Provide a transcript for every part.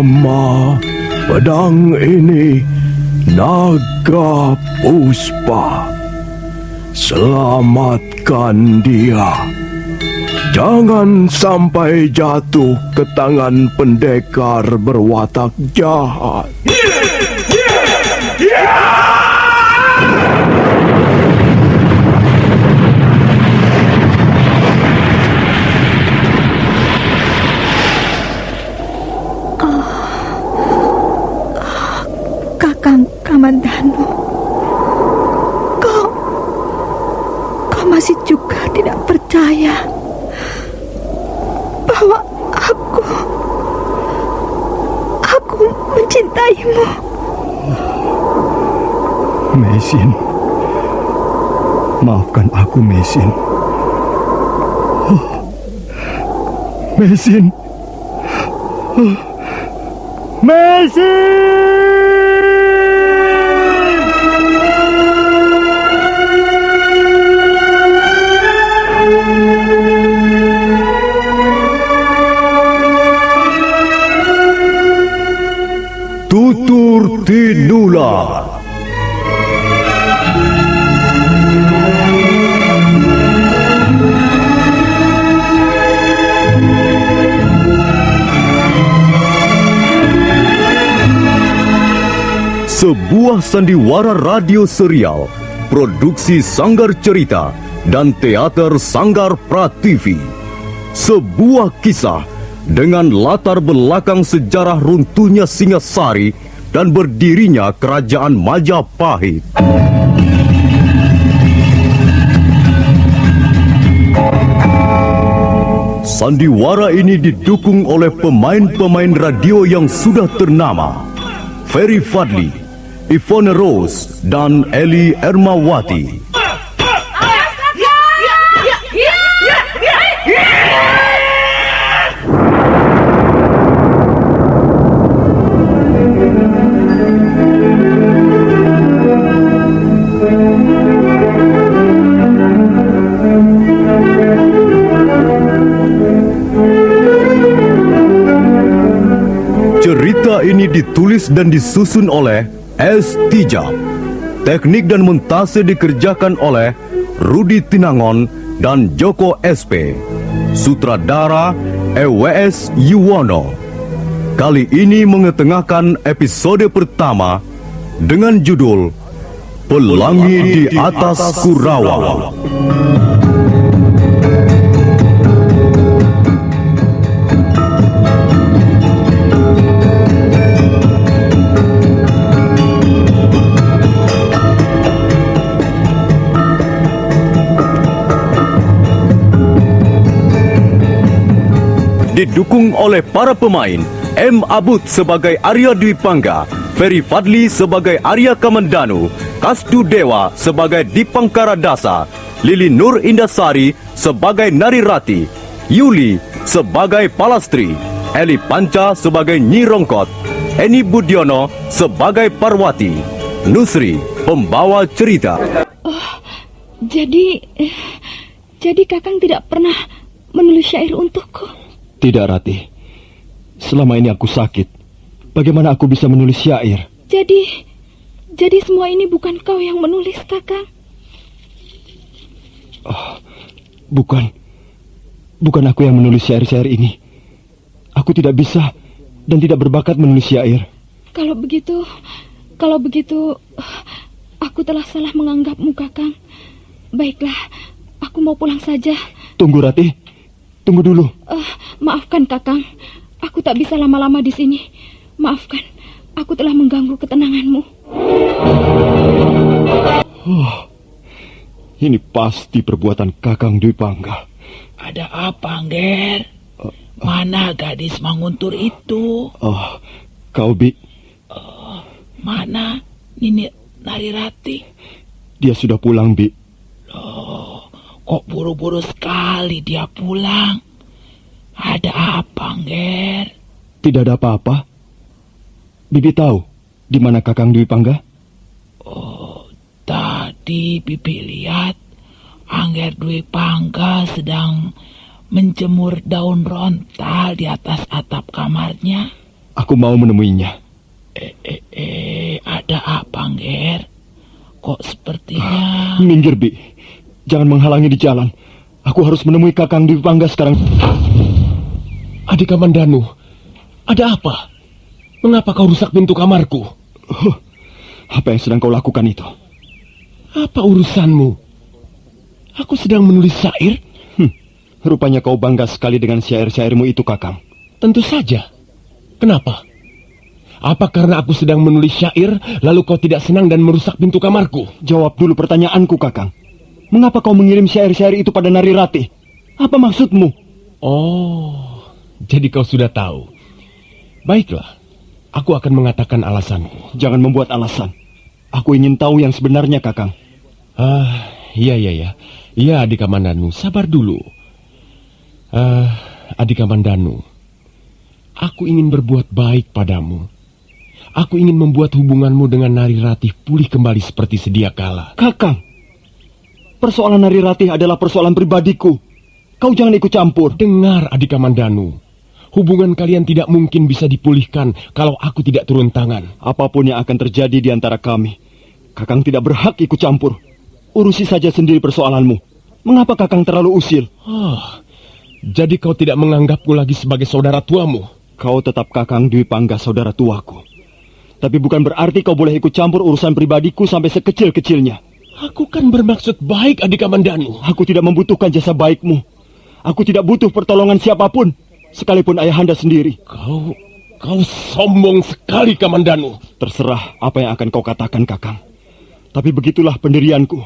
Nama pedang ini Naga Puspa. Selamatkan dia. Jangan sampai jatuh ke tangan pendekar berwatak jahat. Kakang Kamandanu, kau masih juga tidak percaya bahwa aku mencintaimu. Mesin, maafkan aku, Mesin. Mesin, Mesin. Tutur Tinular. Sebuah sandiwara radio serial, produksi Sanggar Cerita dan teater Sanggar Prativi. Sebuah kisah dengan latar belakang sejarah runtuhnya Singasari dan berdirinya Kerajaan Majapahit. Sandiwara ini didukung oleh pemain-pemain radio yang sudah ternama. Ferry Fadli, Ivone Rose, dan Eli Ermawati. Cerita ini ditulis dan disusun oleh S. Tijab. Teknik dan montase dikerjakan oleh Rudi Tinangon dan Joko SP. Sutradara EWS Yuwono. Kali ini mengetengahkan episode pertama dengan judul Pelangi di Atas Kurawa. Didukung oleh para pemain M. Abud sebagai Arya Dwi Pangga, Ferry Fadli sebagai Arya Kamandanu, Kasdu Dewa sebagai Dipangkara Dasa, Lili Nur Indasari sebagai Narirati, Yuli sebagai Palastri, Eli Panca sebagai Nyi Rongkot, Eni Budiono sebagai Parwati, Nusri pembawa cerita. Jadi Kakang tidak pernah menulis syair untukku? Tidak, Rati. Selama ini aku sakit. Bagaimana aku bisa menulis syair? Jadi semua ini bukan kau yang menulis, Kakang? Bukan. Bukan aku yang menulis syair-syair ini. Aku tidak bisa dan tidak berbakat menulis syair. Kalau begitu, aku telah salah menganggapmu, Kakang. Baiklah, aku mau pulang saja. Tunggu, Rati. Tunggu dulu. Maafkan, Kakang. Aku tak bisa lama-lama di sini. Maafkan, aku telah mengganggu ketenanganmu. Ini pasti perbuatan Kakang Dwi Pangga. Ada apa, Angger? Mana gadis Manguntur itu? Kau, Bi. Mana Nini Narirati? Dia sudah pulang, Bi. Kok buru-buru sekali dia pulang? Ada apa, Angger? Tidak ada apa-apa. Bibi tahu di mana Kakang Dwi Pangga? Tadi Bibi lihat Angger Dwi Pangga sedang menjemur daun rontal di atas atap kamarnya. Aku mau menemuinya. Ada apa, Angger? Kok sepertinya... Minggir, Bi. Jangan menghalangi di jalan. Aku harus menemui Kakang Dwi Pangga sekarang. Adik Kamandanu, ada apa? Mengapa kau rusak pintu kamarku? Apa yang sedang kau lakukan itu? Apa urusanmu? Aku sedang menulis syair. Rupanya kau bangga sekali dengan syair-syairmu itu, Kakang. Tentu saja. Kenapa? Apa karena aku sedang menulis syair, lalu kau tidak senang dan merusak pintu kamarku? Jawab dulu pertanyaanku, Kakang. Mengapa kau mengirim syair-syair itu pada Nari Ratih? Apa maksudmu? Oh, jadi kau sudah tahu. Baiklah, aku akan mengatakan alasanku. Jangan membuat alasan. Aku ingin tahu yang sebenarnya, Kakang. Iya. Iya, Adik Kamandanu, sabar dulu. Adik Kamandanu, aku ingin berbuat baik padamu. Aku ingin membuat hubunganmu dengan Nari Ratih pulih kembali seperti sedia kala. Kakang, persoalan Nari Ratih adalah persoalan pribadiku. Kau jangan ikut campur. Dengar, Adik Kamandanu. Hubungan kalian tidak mungkin bisa dipulihkan kalau aku tidak turun tangan. Apapun yang akan terjadi di antara kami, Kakang tidak berhak ikut campur. Urusi saja sendiri persoalanmu. Mengapa Kakang terlalu usil? Jadi kau tidak menganggapku lagi sebagai saudara tuamu? Kau tetap Kakang Dwi Pangga, saudara tuaku. Tapi bukan berarti kau boleh ikut campur urusan pribadiku sampai sekecil-kecilnya. Aku kan bermaksud baik, Adik Kamandanu. Aku tidak membutuhkan jasa baikmu. Aku tidak butuh pertolongan siapapun, sekalipun ayahanda sendiri. Kau sombong sekali, Kamandanu. Terserah apa yang akan kau katakan, Kakang. Tapi begitulah pendirianku.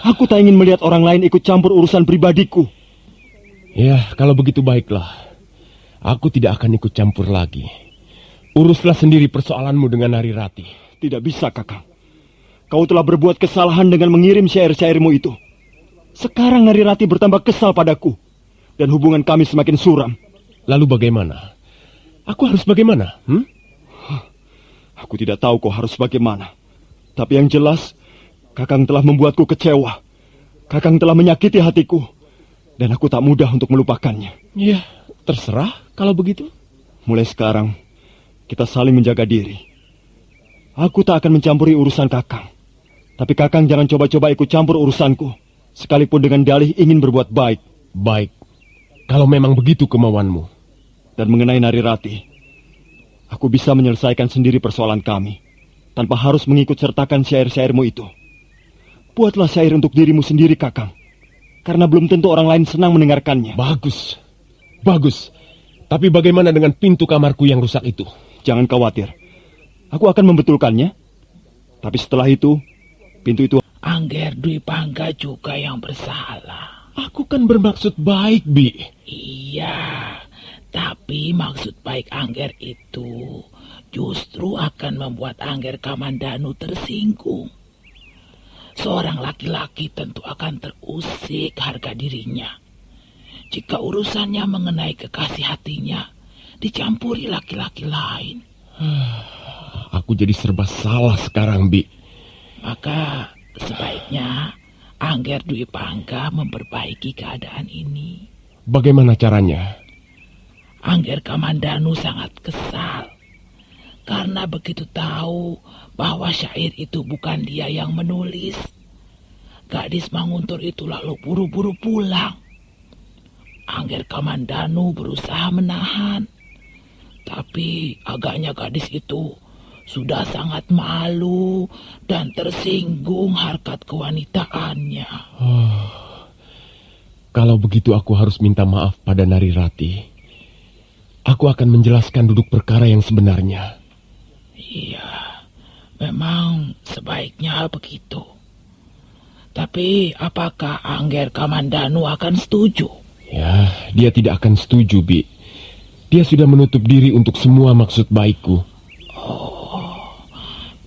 Aku tak ingin melihat orang lain ikut campur urusan pribadiku. Ya, kalau begitu baiklah. Aku tidak akan ikut campur lagi. Uruslah sendiri persoalanmu dengan Nari Ratih. Tidak bisa, Kakang. Kau telah berbuat kesalahan dengan mengirim syair-syairmu itu. Sekarang Nari Ratih bertambah kesal padaku. Dan hubungan kami semakin suram. Lalu bagaimana? Aku harus bagaimana? Aku tidak tahu kau harus bagaimana. Tapi yang jelas, Kakang telah membuatku kecewa. Kakang telah menyakiti hatiku. Dan aku tak mudah untuk melupakannya. Ya, terserah kalau begitu. Mulai sekarang, kita saling menjaga diri. Aku tak akan mencampuri urusan Kakang. Tapi Kakang jangan coba-coba ikut campur urusanku. Sekalipun dengan dalih ingin berbuat baik. Baik, kalau memang begitu kemauanmu. Dan mengenai Nari Ratih, aku bisa menyelesaikan sendiri persoalan kami. Tanpa harus mengikut sertakan syair-syairmu itu. Buatlah syair untuk dirimu sendiri, Kakang. Karena belum tentu orang lain senang mendengarkannya. Bagus. Tapi bagaimana dengan pintu kamarku yang rusak itu? Jangan khawatir. Aku akan membetulkannya. Tapi setelah itu, pintu itu... Angger Dwi Pangga juga yang bersalah. Aku kan bermaksud baik, Bi. Iya, tapi maksud baik Angger itu justru akan membuat Angger Kamandanu tersinggung. Seorang laki-laki tentu akan terusik harga dirinya jika urusannya mengenai kekasih hatinya dicampuri laki-laki lain. Aku jadi serba salah sekarang, Bi. Maka sebaiknya Angger Dwi Pangga memperbaiki keadaan ini. Bagaimana caranya? Angger Kamandanu sangat kesal karena begitu tahu bahwa syair itu bukan dia yang menulis. Gadis Manguntur itu lalu buru-buru pulang. Angger Kamandanu berusaha menahan. Tapi agaknya gadis itu sudah sangat malu dan tersinggung harkat kewanitaannya. Kalau begitu aku harus minta maaf pada Nari Ratih. Aku akan menjelaskan duduk perkara yang sebenarnya. Iya, memang sebaiknya begitu. Tapi apakah Angger Kamandanu akan setuju? Ya, dia tidak akan setuju, Bi. Dia sudah menutup diri untuk semua maksud baikku.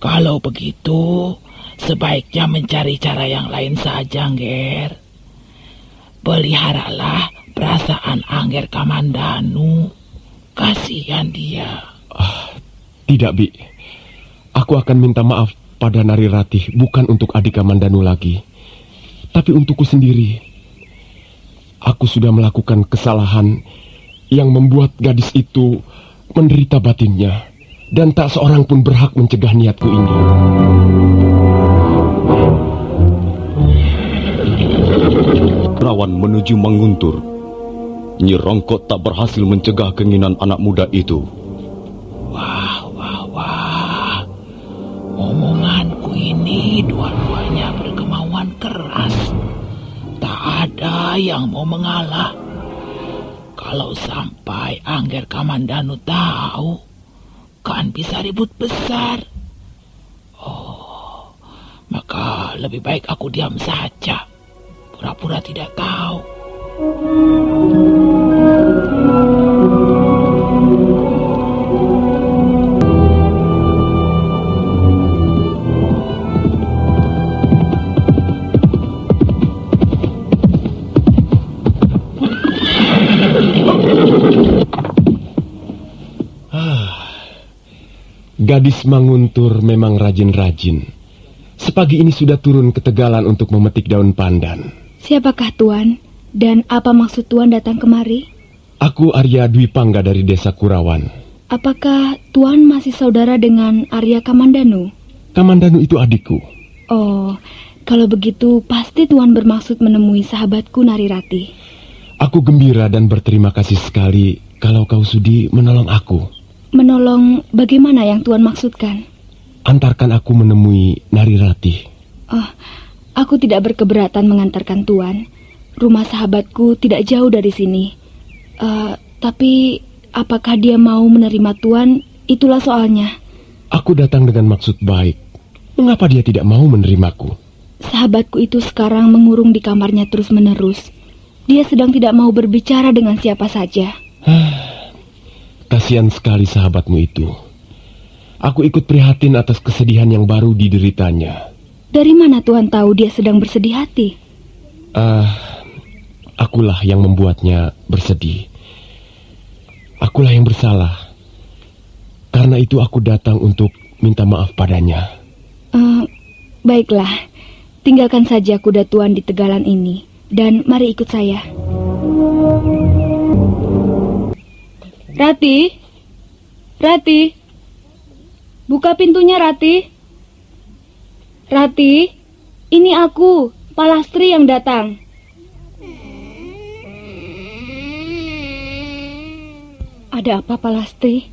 Kalau begitu, sebaiknya mencari cara yang lain saja, Angger. Peliharalah perasaan Angger Kamandanu. Kasihan dia. Tidak, Bi. Aku akan minta maaf pada Nari Ratih, bukan untuk adik Kamandanu lagi, tapi untukku sendiri. Aku sudah melakukan kesalahan yang membuat gadis itu menderita batinnya, dan tak seorang pun berhak mencegah niatku ini. Kurawan menuju Manguntur. Nyi Rongkot tak berhasil mencegah keinginan anak muda itu. Wah. Omonganku ini dua-duanya berkemauan keras. Tak ada yang mau mengalah. Kalau sampai Angger Kamandanu tahu, kan bisa ribut besar. Oh, maka lebih baik aku diam saja. Pura-pura tidak tahu. Gadis Manguntur memang rajin-rajin. Sepagi ini sudah turun ke Tegalan untuk memetik daun pandan. Siapakah Tuan? Dan apa maksud Tuan datang kemari? Aku Arya Dwi Pangga dari desa Kurawan. Apakah Tuan masih saudara dengan Arya Kamandanu? Kamandanu itu adikku. Oh, kalau begitu pasti Tuan bermaksud menemui sahabatku Narirati. Aku gembira dan berterima kasih sekali kalau kau sudi menolong aku. Menolong bagaimana yang Tuan maksudkan? Antarkan aku menemui Narirati. Oh, aku tidak berkeberatan mengantarkan Tuan. Rumah sahabatku tidak jauh dari sini. Tapi apakah dia mau menerima Tuan? Itulah soalnya. Aku datang dengan maksud baik. Mengapa dia tidak mau menerimaku? Sahabatku itu sekarang mengurung di kamarnya terus-menerus. Dia sedang tidak mau berbicara dengan siapa saja. Kasihan sekali sahabatmu itu. Aku ikut prihatin atas kesedihan yang baru dideritanya. Dari mana Tuan tahu dia sedang bersedih hati? Akulah yang membuatnya bersedih. Akulah yang bersalah. Karena itu aku datang untuk minta maaf padanya. Baiklah, tinggalkan saja kuda Tuan di Tegalan ini. Dan mari ikut saya. Rati, buka pintunya Rati. Rati, ini aku, Palastri yang datang. Ada apa Palastri?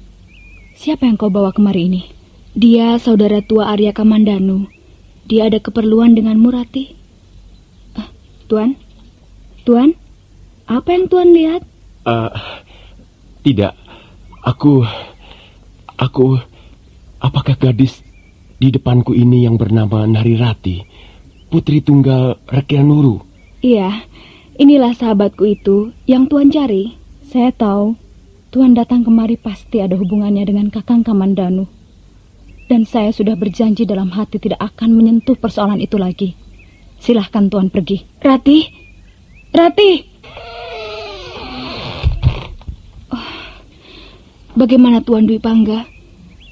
Siapa yang kau bawa kemari ini? Dia saudara tua Arya Kamandanu. Dia ada keperluan denganmu Rati. Tuan, apa yang Tuan lihat? Tidak, apakah gadis di depanku ini yang bernama Narirati, putri tunggal Rekianuru? Iya, inilah sahabatku itu yang Tuan cari. Saya tahu, Tuan datang kemari pasti ada hubungannya dengan Kakang Kamandanu. Dan saya sudah berjanji dalam hati tidak akan menyentuh persoalan itu lagi. Silahkan Tuan pergi. Rati! Bagaimana Tuan Dwi Pangga?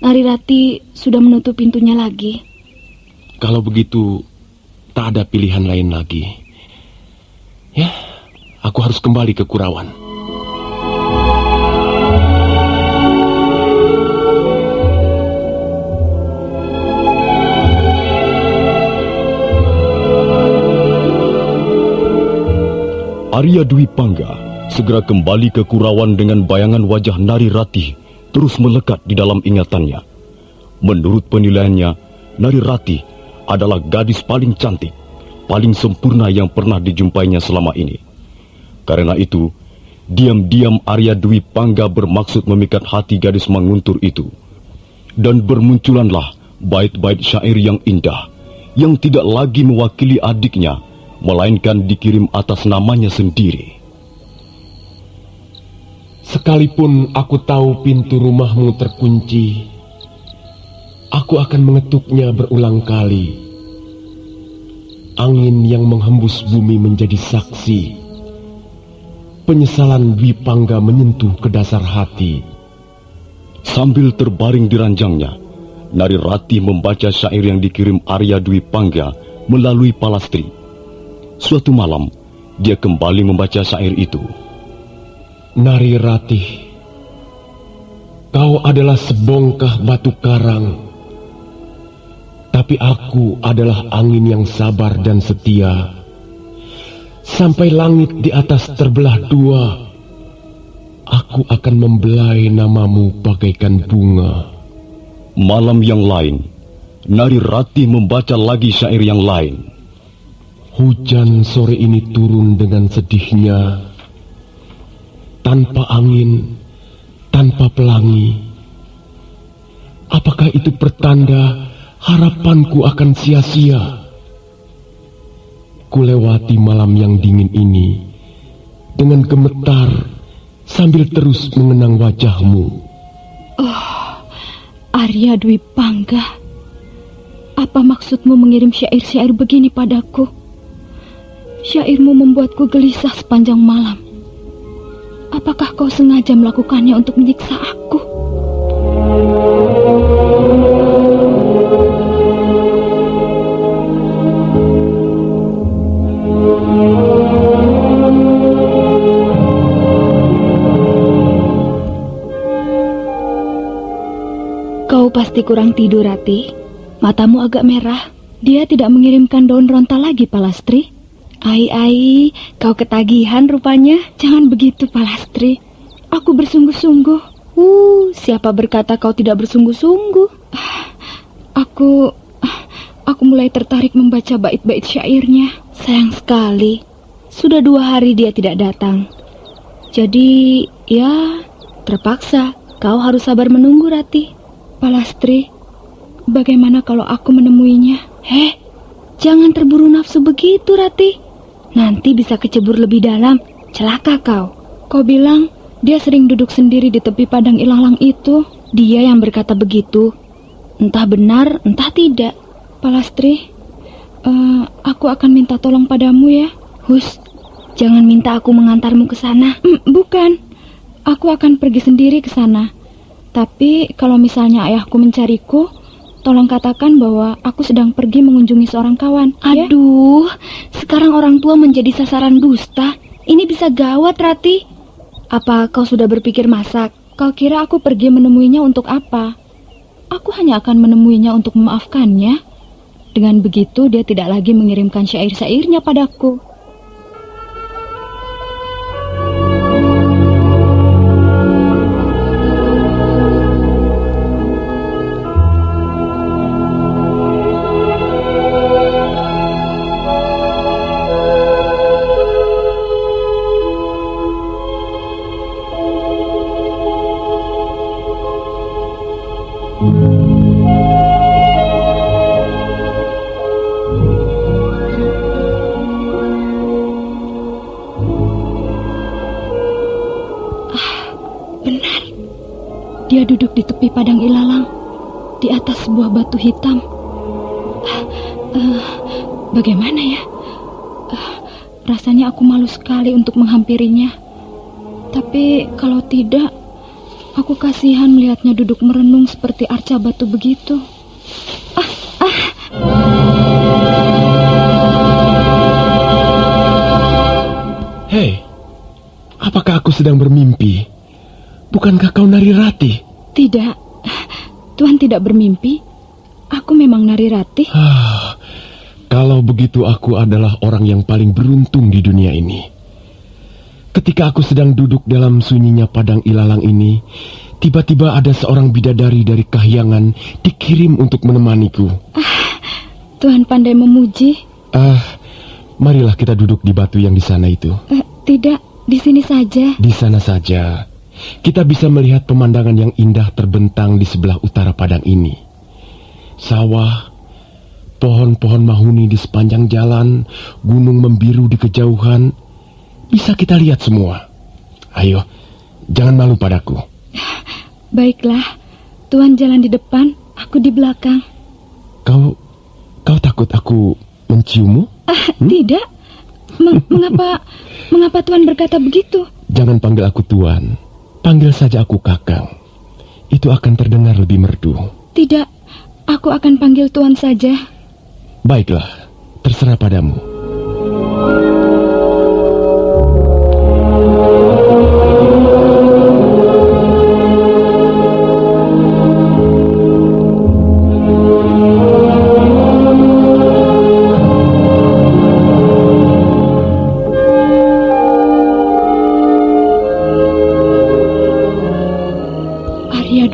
Narirati sudah menutup pintunya lagi. Kalau begitu, tak ada pilihan lain lagi. Ya, aku harus kembali ke Kurawan. Arya Dwi Pangga segera kembali ke Kurawan dengan bayangan wajah Narirati terus melekat di dalam ingatannya. Menurut penilaiannya, Narirati adalah gadis paling cantik, paling sempurna yang pernah dijumpainya selama ini. Karena itu, diam-diam Arya Dwi Pangga bermaksud memikat hati gadis Manguntur itu. Dan bermunculanlah bait-bait syair yang indah, yang tidak lagi mewakili adiknya, melainkan dikirim atas namanya sendiri. Sekalipun aku tahu pintu rumahmu terkunci, aku akan mengetuknya berulang kali. Angin yang menghembus bumi menjadi saksi. Penyesalan Dwi Pangga menyentuh ke dasar hati. Sambil terbaring di ranjangnya, Narirati membaca syair yang dikirim Arya Dwi Pangga melalui Palastri. Suatu malam, dia kembali membaca syair itu. Narirati, Kau adalah sebongkah batu karang, tapi aku adalah angin yang sabar dan setia. Sampai langit di atas terbelah dua, aku akan membelai namamu bagaikan bunga. Malam yang lain, Nari Ratih membaca lagi syair yang lain. Hujan sore ini turun dengan sedihnya, tanpa angin, tanpa pelangi. Apakah itu pertanda harapanku akan sia-sia? Kulewati malam yang dingin ini dengan gemetar sambil terus mengenang wajahmu. Arya Dwi Pangga, apa maksudmu mengirim syair-syair begini padaku? Syairmu membuatku gelisah sepanjang malam. Apakah kau sengaja melakukannya untuk menyiksa aku? Kau pasti kurang tidur, Ratih. Matamu agak merah. Dia tidak mengirimkan daun ronta lagi, Palastri. Ai, kau ketagihan rupanya. Jangan begitu, Palastri. Aku bersungguh-sungguh. Siapa berkata kau tidak bersungguh-sungguh? Aku mulai tertarik membaca bait-bait syairnya. Sayang sekali, sudah 2 hari dia tidak datang. Jadi, ya, terpaksa kau harus sabar menunggu, Ratih. Palastri, bagaimana kalau aku menemuinya? Jangan terburu nafsu begitu, Ratih. Nanti bisa kecebur lebih dalam, celaka kau. Kau bilang dia sering duduk sendiri di tepi padang ilalang itu. Dia yang berkata begitu. Entah benar, entah tidak. Palastri, aku akan minta tolong padamu ya. Hus, jangan minta aku mengantarmu ke sana. Bukan, aku akan pergi sendiri ke sana. Tapi kalau misalnya ayahku mencariku, tolong katakan bahwa aku sedang pergi mengunjungi seorang kawan. Aduh, sekarang orang tua menjadi sasaran dusta. Ini bisa gawat, Ratih. Apa kau sudah berpikir masak? Kau kira aku pergi menemuinya untuk apa? Aku hanya akan menemuinya untuk memaafkannya. Dengan begitu dia tidak lagi mengirimkan syair-syairnya padaku. Benar, dia duduk di tepi padang ilalang, di atas sebuah batu hitam. Bagaimana ya? Rasanya aku malu sekali untuk menghampirinya. Tapi kalau tidak, aku kasihan melihatnya duduk merenung seperti arca batu begitu. Hei, apakah aku sedang bermimpi? Bukankah kau Nari Ratih? Tidak, Tuhan tidak bermimpi. Aku memang Nari Ratih. Kalau begitu aku adalah orang yang paling beruntung di dunia ini. Ketika aku sedang duduk dalam sunyinya padang ilalang ini, tiba-tiba ada seorang bidadari dari Kahyangan dikirim untuk menemaniku. Tuhan pandai memuji. Marilah kita duduk di batu yang di sana itu. Tidak, di sini saja. Di sana saja. Kita bisa melihat pemandangan yang indah terbentang di sebelah utara padang ini. Sawah, pohon-pohon mahuni di sepanjang jalan, gunung membiru di kejauhan. Bisa kita lihat semua. Ayo, jangan malu padaku. Baiklah, Tuhan jalan di depan, aku di belakang. Kau takut aku menciummu? Tidak. Mengapa Tuhan berkata begitu? Jangan panggil aku Tuan. Panggil saja aku Kakang. Itu akan terdengar lebih merdu. Tidak, aku akan panggil Tuhan saja. Baiklah, terserah padamu.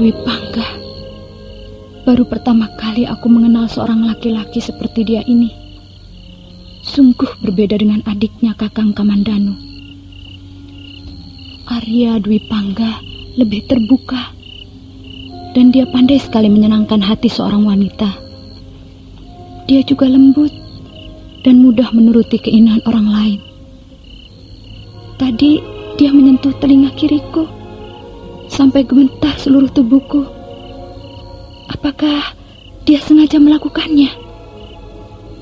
Dwi Pangga. Baru pertama kali aku mengenal seorang laki-laki seperti dia ini. Sungguh berbeda dengan adiknya Kakang Kamandanu. Arya Dwi Pangga lebih terbuka, dan dia pandai sekali menyenangkan hati seorang wanita. Dia juga lembut dan mudah menuruti keinginan orang lain. Tadi dia menyentuh telinga kiriku sampai gemetar seluruh tubuhku. Apakah dia sengaja melakukannya?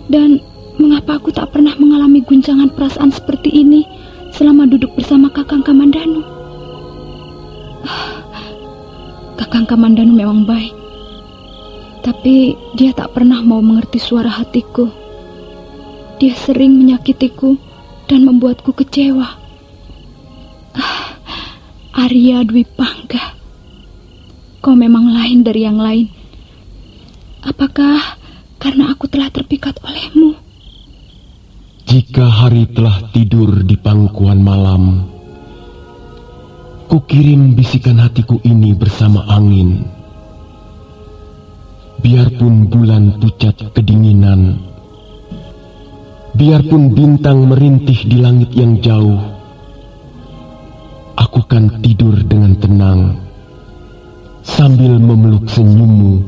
Dan mengapa aku tak pernah mengalami guncangan perasaan seperti ini selama duduk bersama Kakang Kamandanu? Kakang Kamandanu memang baik, tapi dia tak pernah mau mengerti suara hatiku. Dia sering menyakitiku dan membuatku kecewa. Arya Dwi Pangga, kau memang lain dari yang lain. Apakah karena aku telah terpikat olehmu? Jika hari telah tidur di pangkuan malam, kukirim bisikan hatiku ini bersama angin. Biarpun bulan pucat kedinginan, biarpun bintang merintih di langit yang jauh, aku kan tidur dengan tenang sambil memeluk senyummu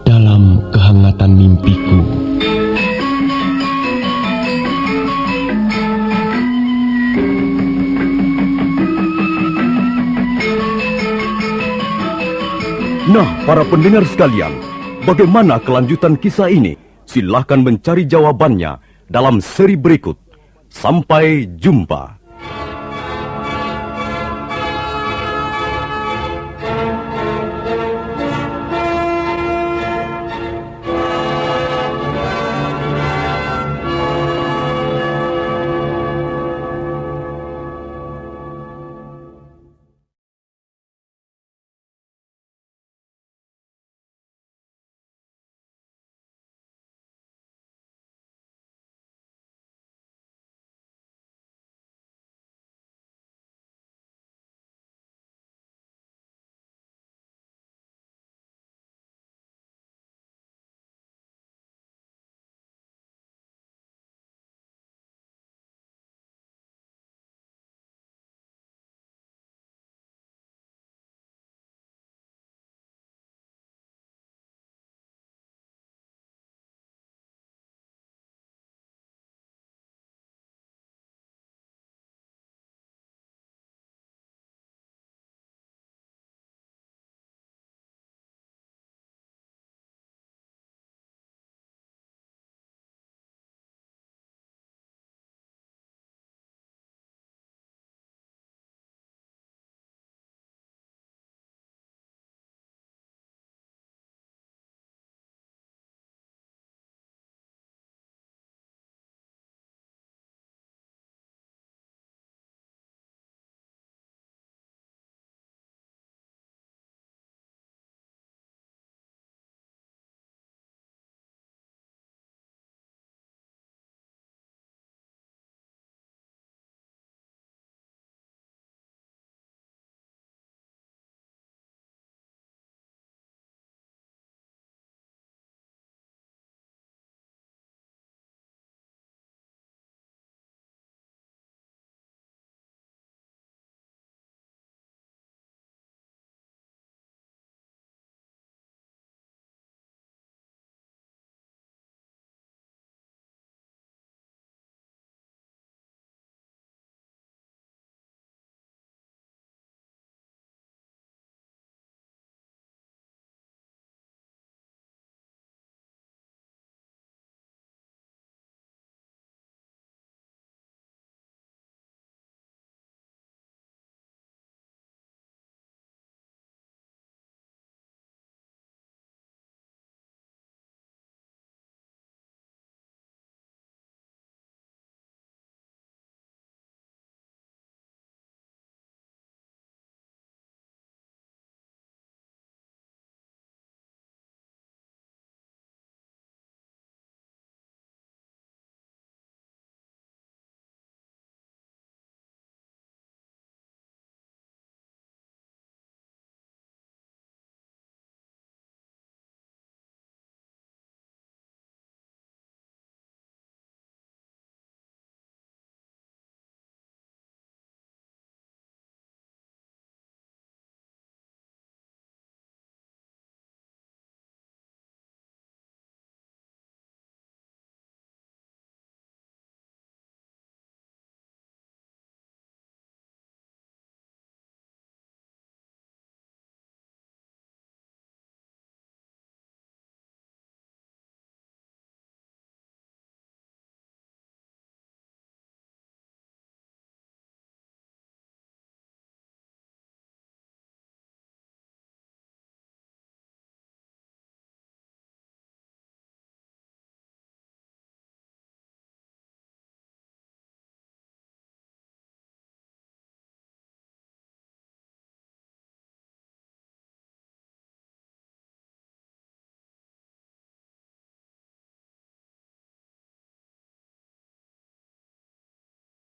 dalam kehangatan mimpiku. Nah, para pendengar sekalian, bagaimana kelanjutan kisah ini? Silahkan mencari jawabannya dalam seri berikut. Sampai jumpa.